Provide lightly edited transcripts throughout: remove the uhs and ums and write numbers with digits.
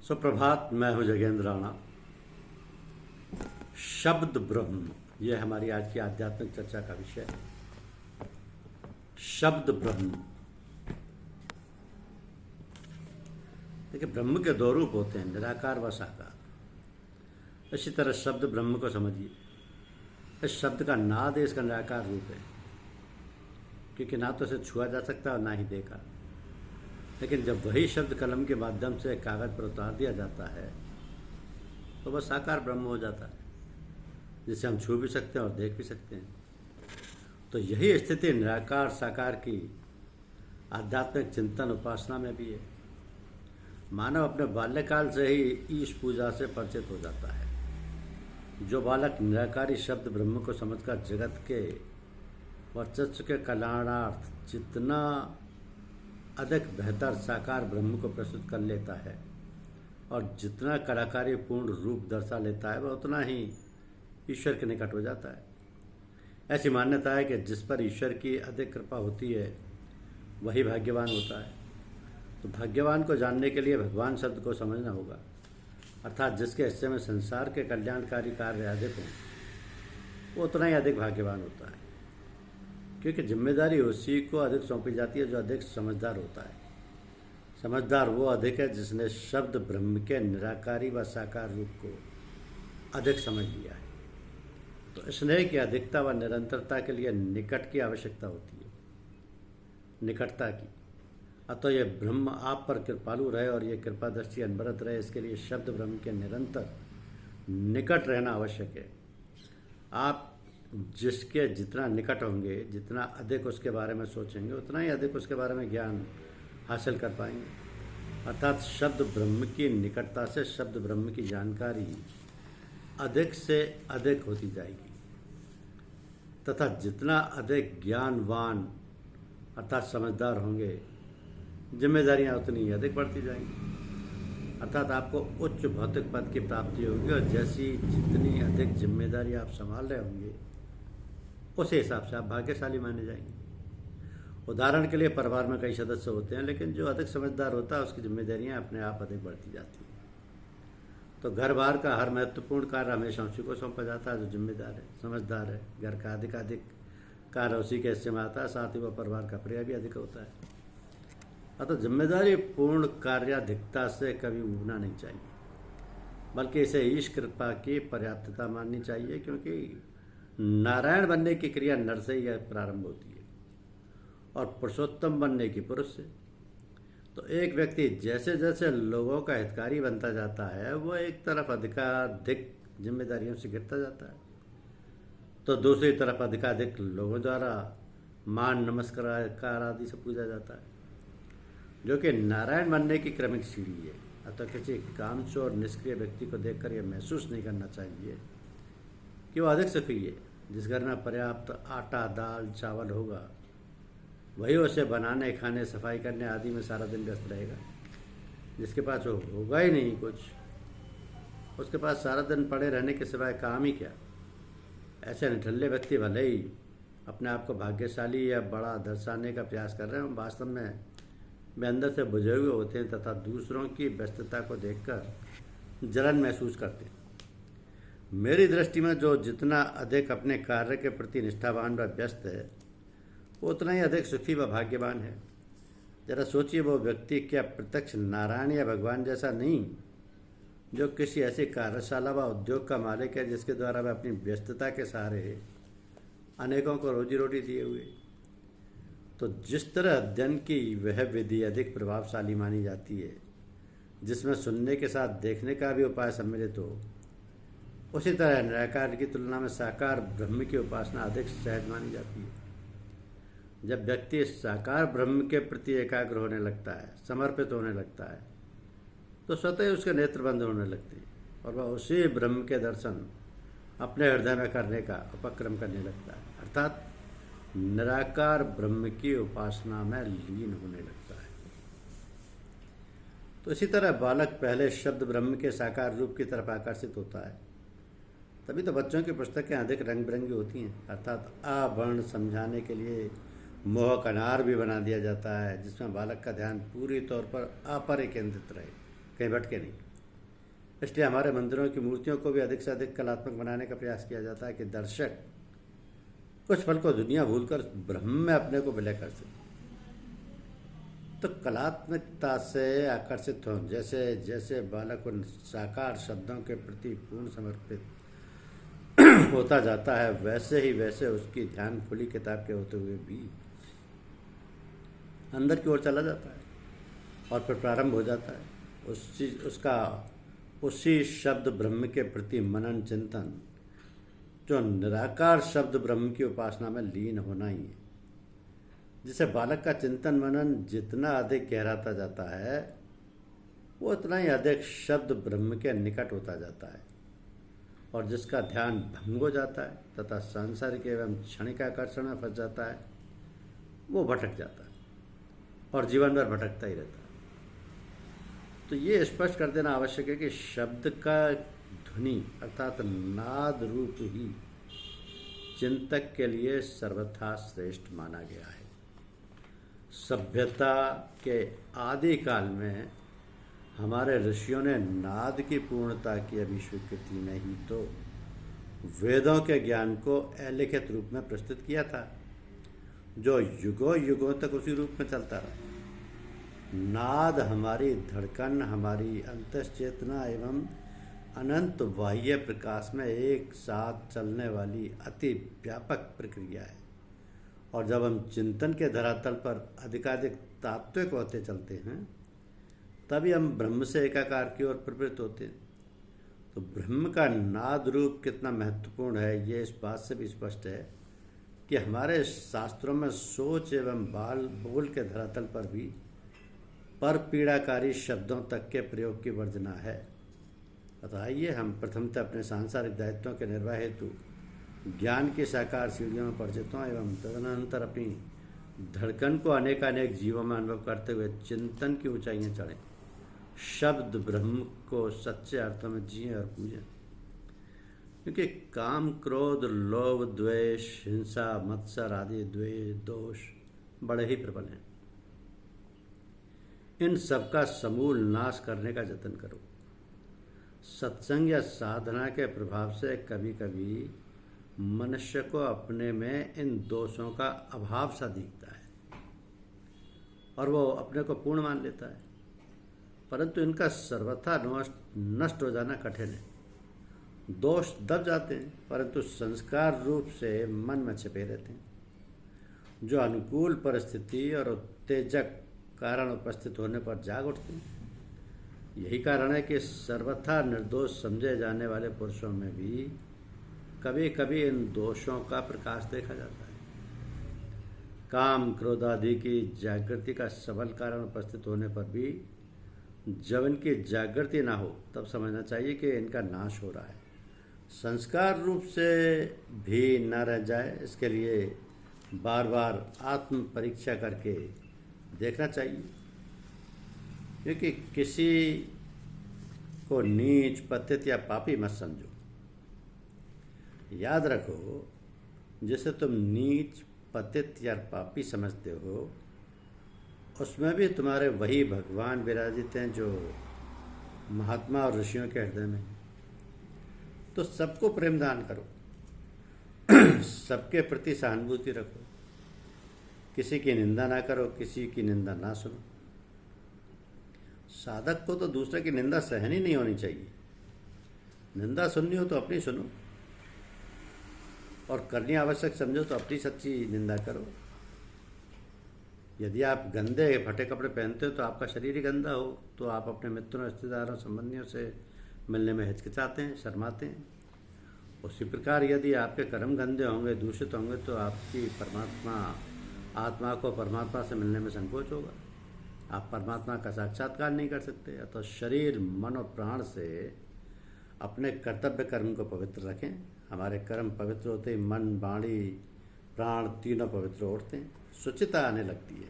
सुप्रभात। मैं हूं जगेंद्र राणा। शब्द ब्रह्म, यह हमारी आज की आध्यात्मिक चर्चा का विषय है। शब्द ब्रह्म। देखिए, ब्रह्म के दो रूप होते हैं, निराकार व साकार। इसी तरह शब्द ब्रह्म को समझिए। इस शब्द का नाद इसका निराकार रूप है, क्योंकि ना तो इसे छुआ जा सकता और ना ही देखा। लेकिन जब वही शब्द कलम के माध्यम से कागज पर उतार दिया जाता है तो वह साकार ब्रह्म हो जाता है, जिसे हम छू भी सकते हैं और देख भी सकते हैं। तो यही स्थिति निराकार साकार की आध्यात्मिक चिंतन उपासना में भी है। मानव अपने बाल्यकाल से ही ईश पूजा से परिचित हो जाता है। जो बालक निराकारी शब्द ब्रह्म को समझकर जगत के वर्चस्व के कल्याणार्थ जितना अधिक बेहतर साकार ब्रह्म को प्रस्तुत कर लेता है और जितना कलाकारी पूर्ण रूप दर्शा लेता है, वह उतना ही ईश्वर के निकट हो जाता है। ऐसी मान्यता है कि जिस पर ईश्वर की अधिक कृपा होती है वही भाग्यवान होता है। तो भाग्यवान को जानने के लिए भगवान शब्द को समझना होगा, अर्थात जिसके हिस्से में संसार के कल्याणकारी कार्य अधिक हों, वो उतना ही अधिक भाग्यवान होता है। क्योंकि जिम्मेदारी उसी को अधिक सौंपी जाती है जो अधिक समझदार होता है। समझदार वो अधिक है जिसने शब्द ब्रह्म के निराकारी व साकार रूप को अधिक समझ लिया है। तो स्नेह की अधिकता व निरंतरता के लिए निकट की आवश्यकता होती है, निकटता की। अतः यह ब्रह्म आप पर कृपालु रहे और ये कृपा दृष्टि अनवरत रहे, इसके लिए शब्द ब्रह्म के निरंतर निकट रहना आवश्यक है। आप जिसके जितना निकट होंगे, जितना अधिक उसके बारे में सोचेंगे, उतना ही अधिक उसके बारे में ज्ञान हासिल कर पाएंगे। अर्थात शब्द ब्रह्म की निकटता से शब्द ब्रह्म की जानकारी अधिक से अधिक होती जाएगी, तथा जितना अधिक ज्ञानवान अर्थात समझदार होंगे, जिम्मेदारियां उतनी ही अधिक बढ़ती जाएंगी। अर्थात आपको उच्च भौतिक पद की प्राप्ति होगी और जैसी जितनी अधिक जिम्मेदारी आप संभाल रहे होंगे, उसी हिसाब से आप भाग्यशाली माने जाएंगे। उदाहरण के लिए, परिवार में कई सदस्य होते हैं, लेकिन जो अधिक समझदार होता है उसकी जिम्मेदारियां अपने आप अधिक बढ़ती जाती हैं। तो घर बार का हर महत्वपूर्ण कार्य हमेशा उसी को सौंपा जाता है जो जिम्मेदार है, समझदार है। घर का अधिक कार्य उसी के हिस्से में आता है, साथ ही वह परिवार का प्रिय भी अधिक होता है। अतः जिम्मेदारी पूर्ण कार्याधिकता से कभी उबना नहीं चाहिए, बल्कि इसे ईश कृपा की पर्याप्तता माननी चाहिए। क्योंकि नारायण बनने की क्रिया नर से ही प्रारंभ होती है और पुरुषोत्तम बनने की पुरुष से। तो एक व्यक्ति जैसे जैसे लोगों का हितकारी बनता जाता है, वो एक तरफ अधिकाधिक जिम्मेदारियों से घिरता जाता है, तो दूसरी तरफ अधिकाधिक लोगों द्वारा मान नमस्कार आदि से पूजा जाता है, जो कि नारायण बनने की क्रमिक सीढ़ी है। अतः किसी कामचोर निष्क्रिय व्यक्ति को देखकर यह महसूस नहीं करना चाहिए कि वो अधिक सुखी है। जिस घर में पर्याप्त आटा, दाल, चावल होगा, वही उसे बनाने, खाने, सफाई करने आदि में सारा दिन व्यस्त रहेगा। जिसके पास वो होगा ही नहीं कुछ, उसके पास सारा दिन पड़े रहने के सिवाय काम ही क्या। ऐसे निठल्ले व्यक्ति भले ही अपने आप को भाग्यशाली या बड़ा दर्शाने का प्रयास कर रहे हैं, वास्तव में वे अंदर से बुझे हुए होते हैं तथा दूसरों की व्यस्तता को देखकर जलन महसूस करते हैं। मेरी दृष्टि में जो जितना अधिक अपने कार्य के प्रति निष्ठावान व व्यस्त है, वो उतना ही अधिक सुखी व भाग्यवान है। जरा सोचिए, वो व्यक्ति क्या प्रत्यक्ष नारायण या भगवान जैसा नहीं, जो किसी ऐसी कार्यशाला व उद्योग का मालिक है जिसके द्वारा वह अपनी व्यस्तता के सहारे अनेकों को रोजी रोटी दिए हुए। तो जिस तरह अध्ययन की वह विधि अधिक प्रभावशाली मानी जाती है, जिसमें सुनने के साथ देखने का भी उपाय सम्मिलित हो, उसी तरह निराकार की तुलना में साकार ब्रह्म की उपासना अधिक सहज मानी जाती है। जब व्यक्ति साकार ब्रह्म के प्रति एकाग्र होने लगता है, समर्पित होने लगता है, तो स्वतः ही उसके नेत्र बंद होने लगते हैं और वह उसी ब्रह्म के दर्शन अपने हृदय में करने का उपक्रम करने लगता है, अर्थात निराकार ब्रह्म की उपासना में लीन होने लगता है। तो इसी तरह बालक पहले शब्द ब्रह्म के साकार रूप की तरफ आकर्षित होता है। तभी तो बच्चों की पुस्तकें अधिक रंग बिरंगी होती हैं, अर्थात आवर्ण समझाने के लिए मोहक अनार भी बना दिया जाता है, जिसमें बालक का ध्यान पूरी तौर पर अपर केंद्रित रहे, कहीं भटके नहीं। इसलिए हमारे मंदिरों की मूर्तियों को भी अधिक से अधिक कलात्मक बनाने का प्रयास किया जाता है कि दर्शक कुछ पल को दुनिया भूलकर ब्रह्म में अपने को विलय कर सके। तो कलात्मकता से आकर्षित हों, जैसे जैसे बालक उन साकार शब्दों के प्रति पूर्ण समर्पित होता जाता है, वैसे ही वैसे उसकी ध्यान खुली किताब के होते हुए भी अंदर की ओर चला जाता है और फिर प्रारंभ हो जाता है उसी शब्द ब्रह्म के प्रति मनन चिंतन, जो निराकार शब्द ब्रह्म की उपासना में लीन होना ही है। जिसे बालक का चिंतन मनन जितना अधिक गहराता जाता है, वो उतना ही अधिक शब्द ब्रह्म के निकट होता जाता है, और जिसका ध्यान भंग हो जाता है तथा सांसारिक एवं क्षणिक आकर्षण में फंस जाता है, वो भटक जाता है और जीवन भर भटकता ही रहता है। तो ये स्पष्ट कर देना आवश्यक है कि शब्द का ध्वनि अर्थात नाद रूप ही चिंतक के लिए सर्वथा श्रेष्ठ माना गया है। सभ्यता के आदि काल में हमारे ऋषियों ने नाद की पूर्णता की अभिस्वीकृति में ही तो वेदों के ज्ञान को अलिखित रूप में प्रस्तुत किया था, जो युगों युगों तक उसी रूप में चलता रहा। नाद हमारी धड़कन, हमारी अंतश्चेतना एवं अनंत बाह्य प्रकाश में एक साथ चलने वाली अति व्यापक प्रक्रिया है, और जब हम चिंतन के धरातल पर अधिकाधिक तात्विक होते चलते हैं, तभी हम ब्रह्म से एकाकार की ओर प्रवृत्त होते हैं। तो ब्रह्म का नाद रूप कितना महत्वपूर्ण है, ये इस बात से भी स्पष्ट है कि हमारे शास्त्रों में सोच एवं बोल के धरातल पर भी पर पीड़ाकारी शब्दों तक के प्रयोग की वर्जना है। अतः आइए हम प्रथमतः अपने सांसारिक दायित्वों के निर्वाह हेतु ज्ञान की साकार सीढ़ियों में परिचित हों एवं तदनंतर अपनी धड़कन को अनेकानेक जीवों में अनुभव करते हुए चिंतन की ऊंचाइयां चढ़ें, शब्द ब्रह्म को सच्चे अर्थों में जिएं और पूजें। क्योंकि काम, क्रोध, लोभ, द्वेष, हिंसा, मत्सर आदि दोष बड़े ही प्रबल हैं। इन सबका समूल नाश करने का जतन करो। सत्संग या साधना के प्रभाव से कभी कभी मनुष्य को अपने में इन दोषों का अभाव सा दिखता है और वो अपने को पूर्ण मान लेता है, परंतु इनका सर्वथा नष्ट हो जाना कठिन है। दोष दब जाते हैं, परंतु संस्कार रूप से मन में छिपे रहते हैं, जो अनुकूल परिस्थिति और उत्तेजक कारण उपस्थित होने पर जाग उठते हैं। यही कारण है कि सर्वथा निर्दोष समझे जाने वाले पुरुषों में भी कभी कभी इन दोषों का प्रकाश देखा जाता है। काम, क्रोध आदि की जागृति का सबल कारण उपस्थित होने पर भी जब इनकी जागृति ना हो, तब समझना चाहिए कि इनका नाश हो रहा है। संस्कार रूप से भी न रह जाए, इसके लिए बार बार आत्म परीक्षा करके देखना चाहिए। क्योंकि किसी को नीच, पतित या पापी मत समझो। याद रखो, जिसे तुम नीच, पतित या पापी समझते हो, उसमें भी तुम्हारे वही भगवान विराजित हैं जो महात्मा और ऋषियों के हृदय में। तो सबको प्रेम दान करो, सबके प्रति सहानुभूति रखो, किसी की निंदा ना करो, किसी की निंदा ना सुनो। साधक को तो दूसरे की निंदा सहन ही नहीं होनी चाहिए। निंदा सुननी हो तो अपनी सुनो, और करनी आवश्यक समझो तो अपनी सच्ची निंदा करो। यदि आप गंदे फटे कपड़े पहनते हो तो आपका शरीर ही गंदा हो, तो आप अपने मित्रों, रिश्तेदारों, संबंधियों से मिलने में हिचकिचाते हैं, शर्माते हैं। उसी प्रकार यदि आपके कर्म गंदे होंगे, दूषित होंगे, तो आपकी आत्मा को परमात्मा से मिलने में संकोच होगा। आप परमात्मा का साक्षात्कार नहीं कर सकते। अतः शरीर, मन और प्राण से अपने कर्तव्य कर्म को पवित्र रखें। हमारे कर्म पवित्र होते ही मन, वाणी, प्राण तीनों पवित्र उठते हैं, शुचिता आने लगती है,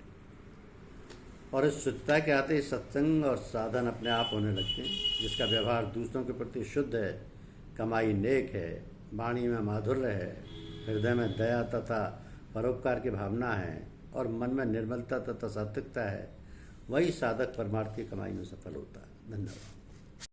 और इस शुचिता के आते ही सत्संग और साधन अपने आप होने लगते हैं। जिसका व्यवहार दूसरों के प्रति शुद्ध है, कमाई नेक है, वाणी में माधुर्य है, हृदय में दया तथा परोपकार की भावना है, और मन में निर्मलता तथा सात्विकता है, वही साधक परमार्थ की कमाई में सफल होता है। धन्यवाद।